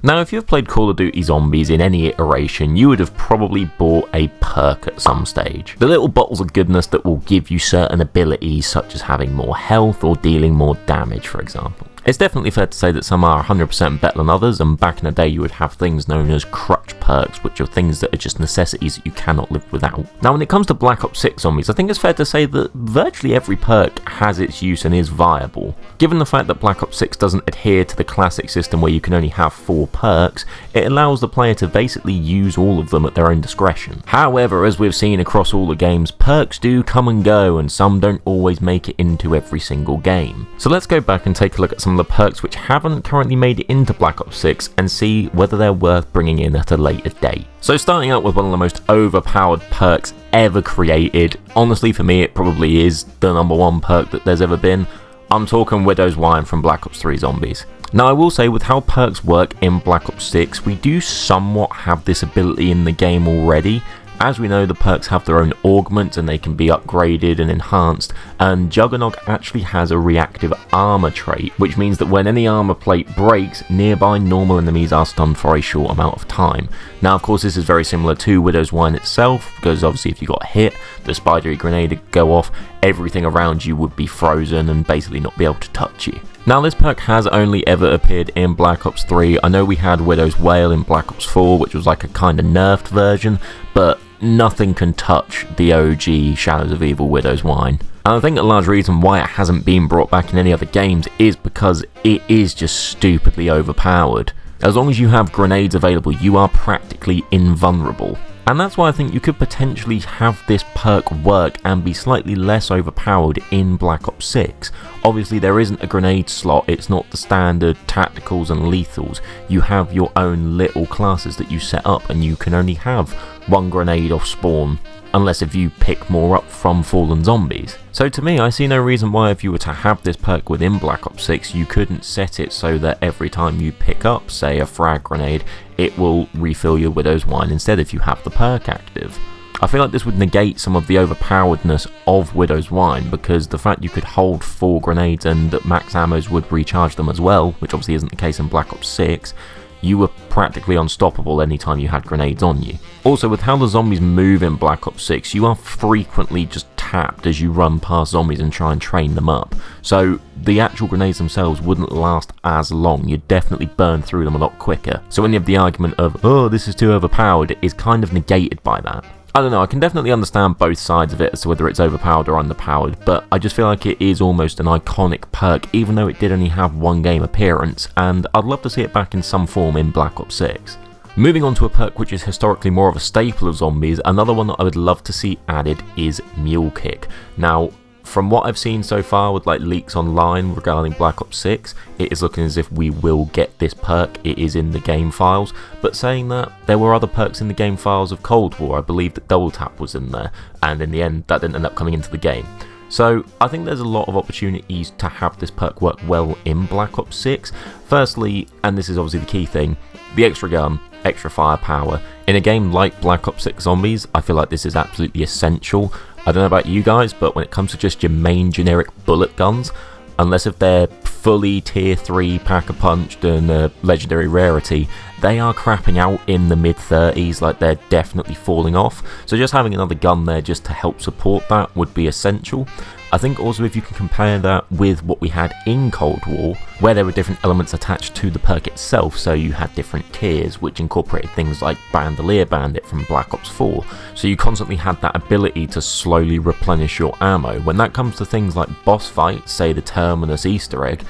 Now, if you've played Call of Duty Zombies in any iteration, you would have probably bought a perk at some stage. The little bottles of goodness that will give you certain abilities, such as having more health or dealing more damage, for example. It's definitely fair to say that some are 100% better than others, and back in the day you would have things known as crutch perks, which are things that are just necessities that you cannot live without. Now, when it comes to Black Ops 6 Zombies, I think it's fair to say that virtually every perk has its use and is viable. Given the fact that Black Ops 6 doesn't adhere to the classic system where you can only have 4 perks, it allows the player to basically use all of them at their own discretion. However, as we've seen across all the games, perks do come and go, and some don't always make it into every single game. So let's go back and take a look at some of the perks which haven't currently made it into Black Ops 6 and see whether they're worth bringing in at a later date. So starting out with one of the most overpowered perks ever created, honestly for me it probably is the #1 perk that there's ever been. I'm talking Widow's Wine from Black Ops 3 Zombies. Now, I will say with how perks work in Black Ops 6, we do somewhat have this ability in the game already. As we know, the perks have their own augments and they can be upgraded and enhanced, and Juggernaut actually has a reactive armor trait, which means that when any armor plate breaks, nearby normal enemies are stunned for a short amount of time. Now, of course, this is very similar to Widow's Wine itself, because obviously if you got hit, the spidery grenade would go off, everything around you would be frozen and basically not be able to touch you. Now, this perk has only ever appeared in Black Ops 3. I know we had Widow's Wail in Black Ops 4, which was like a kind of nerfed version, but nothing can touch the OG Shadows of Evil Widow's Wine. And I think a large reason why it hasn't been brought back in any other games is because it is just stupidly overpowered. As long as you have grenades available, you are practically invulnerable. And that's why I think you could potentially have this perk work and be slightly less overpowered in Black Ops 6. Obviously there isn't a grenade slot, it's not the standard tacticals and lethals. You have your own little classes that you set up, and you can only have 1 grenade off spawn, unless if you pick more up from fallen zombies. So to me, I see no reason why if you were to have this perk within Black Ops 6, you couldn't set it so that every time you pick up, say, a frag grenade, it will refill your Widow's Wine instead if you have the perk active. I feel like this would negate some of the overpoweredness of Widow's Wine, because the fact you could hold 4 grenades and that max ammos would recharge them as well, which obviously isn't the case in Black Ops 6, you were practically unstoppable anytime you had grenades on you. Also, with how the zombies move in Black Ops 6, you are frequently just tapped as you run past zombies and try and train them up. So the actual grenades themselves wouldn't last as long, you'd definitely burn through them a lot quicker. So when you have the argument of, oh, this is too overpowered, it is kind of negated by that. I don't know, I can definitely understand both sides of it as to whether it's overpowered or underpowered, but I just feel like it is almost an iconic perk, even though it did only have 1 game appearance, and I'd love to see it back in some form in Black Ops 6. Moving on to a perk which is historically more of a staple of zombies, another one that I would love to see added is Mule Kick. Now, from what I've seen so far with like leaks online regarding Black Ops 6, it is looking as if we will get this perk. It is in the game files, but saying that, there were other perks in the game files of Cold War. I believe that Double Tap was in there, and in the end that didn't end up coming into the game. So I think there's a lot of opportunities to have this perk work well in Black Ops 6. Firstly, and this is obviously the key thing, the extra gun, extra firepower. In a game like Black Ops 6 Zombies, I feel like this is absolutely essential. I don't know about you guys, but when it comes to just your main generic bullet guns, unless if they're fully tier 3 pack-a-punched and a legendary rarity, they are crapping out in the mid-30s, like they're definitely falling off. So just having another gun there just to help support that would be essential. I think also if you can compare that with what we had in Cold War, where there were different elements attached to the perk itself, so you had different tiers which incorporated things like Bandolier Bandit from Black Ops 4, so you constantly had that ability to slowly replenish your ammo. When that comes to things like boss fights, say the Terminus Easter egg,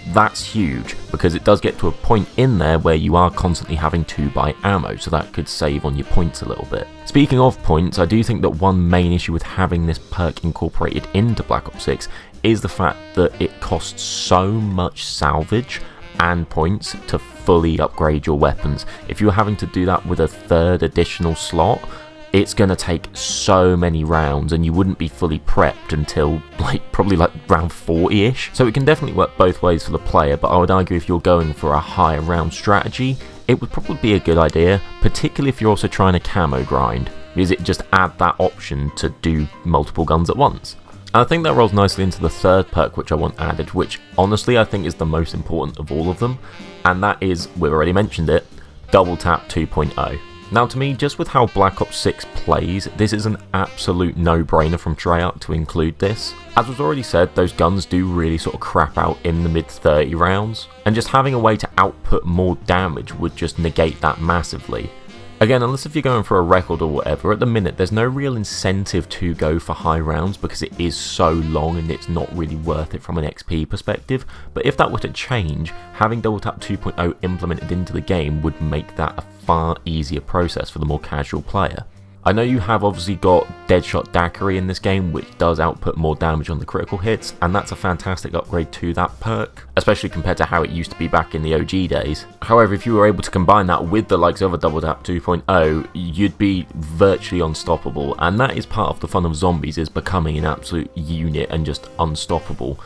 that's huge, because it does get to a point in there where you are constantly having to buy ammo, so that could save on your points a little bit. Speaking of points, I do think that one main issue with having this perk incorporated into Black Ops 6 is the fact that it costs so much salvage and points to fully upgrade your weapons. If you're having to do that with a 3rd additional slot, it's going to take so many rounds, and you wouldn't be fully prepped until probably round 40-ish. So it can definitely work both ways for the player, but I would argue if you're going for a higher round strategy, it would probably be a good idea, particularly if you're also trying to camo grind, because it just add that option to do multiple guns at once. I think that rolls nicely into the third perk which I want added, which honestly I think is the most important of all of them, and that is, we've already mentioned it, Double Tap 2.0. Now to me, just with how Black Ops 6 plays, this is an absolute no-brainer from Treyarch to include this. As was already said, those guns do really sort of crap out in the mid 30 rounds, and just having a way to output more damage would just negate that massively. Again, unless if you're going for a record or whatever, at the minute there's no real incentive to go for high rounds because it is so long and it's not really worth it from an XP perspective, but if that were to change, having Double Tap 2.0 implemented into the game would make that a far easier process for the more casual player. I know you have obviously got Deadshot Daiquiri in this game, which does output more damage on the critical hits, and that's a fantastic upgrade to that perk, especially compared to how it used to be back in the OG days. However, if you were able to combine that with the likes of a Double Tap 2.0, you'd be virtually unstoppable, and that is part of the fun of Zombies, is becoming an absolute unit and just unstoppable.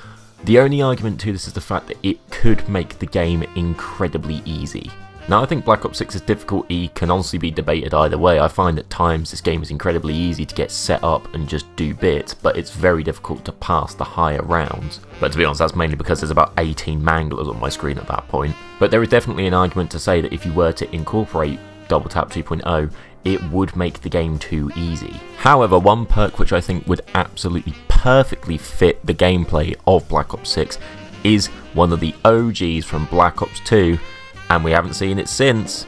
The only argument to this is the fact that it could make the game incredibly easy. Now, I think Black Ops 6's difficulty can honestly be debated either way. I find at times this game is incredibly easy to get set up and just do bits, but it's very difficult to pass the higher rounds. But to be honest, that's mainly because there's about 18 manglers on my screen at that point. But there is definitely an argument to say that if you were to incorporate Double Tap 2.0, it would make the game too easy. However, one perk which I think would absolutely perfectly fit the gameplay of Black Ops 6 is one of the OGs from Black Ops 2, and we haven't seen it since.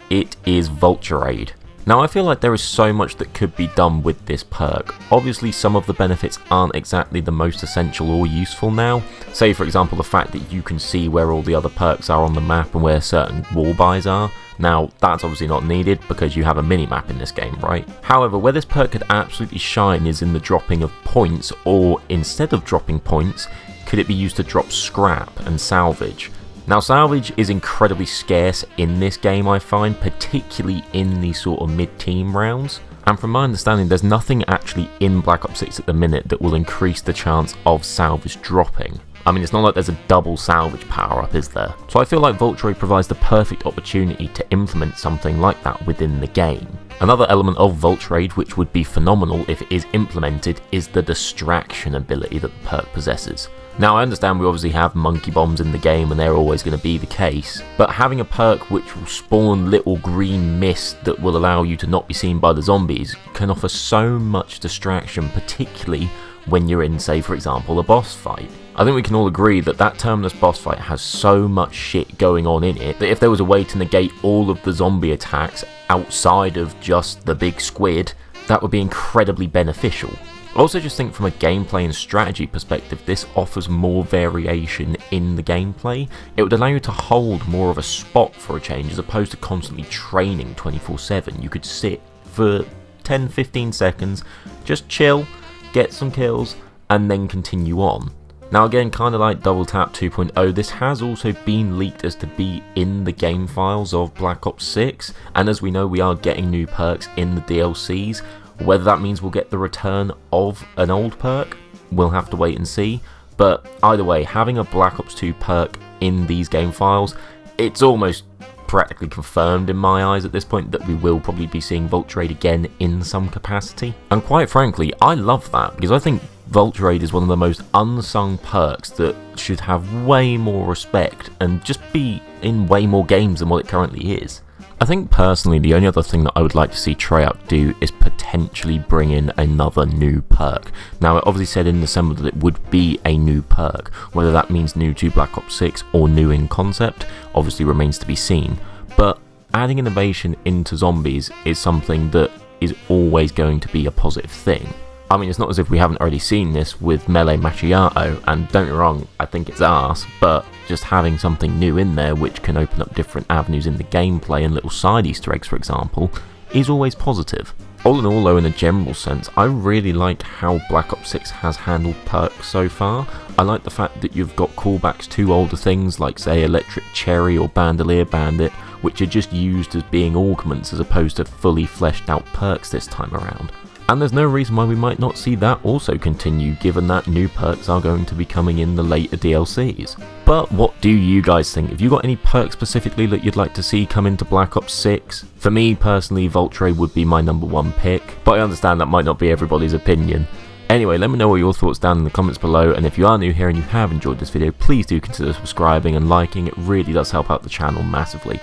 It is Vulture A. Now, I feel like there is so much that could be done with this perk. Obviously, some of the benefits aren't exactly the most essential or useful now. Say, for example, the fact that you can see where all the other perks are on the map and where certain wall buys are. Now, that's obviously not needed because you have a mini-map in this game, right? However, where this perk could absolutely shine is in the dropping of points, or instead of dropping points, could it be used to drop scrap and salvage? Now, salvage is incredibly scarce in this game, I find, particularly in these sort of mid-team rounds. And from my understanding, there's nothing actually in Black Ops 6 at the minute that will increase the chance of salvage dropping. I mean, it's not like there's a double salvage power-up, is there? So I feel like Vulture A provides the perfect opportunity to implement something like that within the game. Another element of Vulture A which would be phenomenal if it is implemented is the distraction ability that the perk possesses. Now, I understand we obviously have monkey bombs in the game and they're always going to be the case, but having a perk which will spawn little green mist that will allow you to not be seen by the zombies can offer so much distraction, particularly when you're in, say, for example, a boss fight. I think we can all agree that that Terminus boss fight has so much shit going on in it that if there was a way to negate all of the zombie attacks outside of just the big squid, that would be incredibly beneficial. I also just think from a gameplay and strategy perspective, this offers more variation in the gameplay. It would allow you to hold more of a spot for a change as opposed to constantly training 24/7. You could sit for 10-15 seconds, just chill, get some kills, and then continue on. Now again, kind of like Double Tap 2.0, this has also been leaked as to be in the game files of Black Ops 6, and as we know, we are getting new perks in the DLCs. Whether that means we'll get the return of an old perk, we'll have to wait and see. But either way, having a Black Ops 2 perk in these game files, it's almost practically confirmed in my eyes at this point that we will probably be seeing Vulture A again in some capacity. And quite frankly, I love that, because I think Vulture A is one of the most unsung perks that should have way more respect and just be in way more games than what it currently is. I think personally the only other thing that I would like to see Treyarch do is potentially bring in another new perk. Now, it obviously said in December that it would be a new perk. Whether that means new to Black Ops 6 or new in concept obviously remains to be seen. But adding innovation into zombies is something that is always going to be a positive thing. I mean, it's not as if we haven't already seen this with Melee Macchiato, and don't get me wrong, I think it's arse, but just having something new in there which can open up different avenues in the gameplay and little side Easter eggs, for example, is always positive. All in all though, in a general sense, I really like how Black Ops 6 has handled perks so far. I like the fact that you've got callbacks to older things like, say, Electric Cherry or Bandolier Bandit, which are just used as being augments as opposed to fully fleshed out perks this time around. And there's no reason why we might not see that also continue, given that new perks are going to be coming in the later DLCs. But what do you guys think? Have you got any perks specifically that you'd like to see come into Black Ops 6? For me personally, Vulture A would be my #1 pick, but I understand that might not be everybody's opinion. Anyway, let me know what your thoughts down in the comments below, and if you are new here and you have enjoyed this video, please do consider subscribing and liking. It really does help out the channel massively.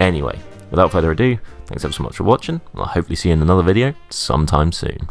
Anyway, without further ado, thanks ever so much for watching, and I'll hopefully see you in another video sometime soon.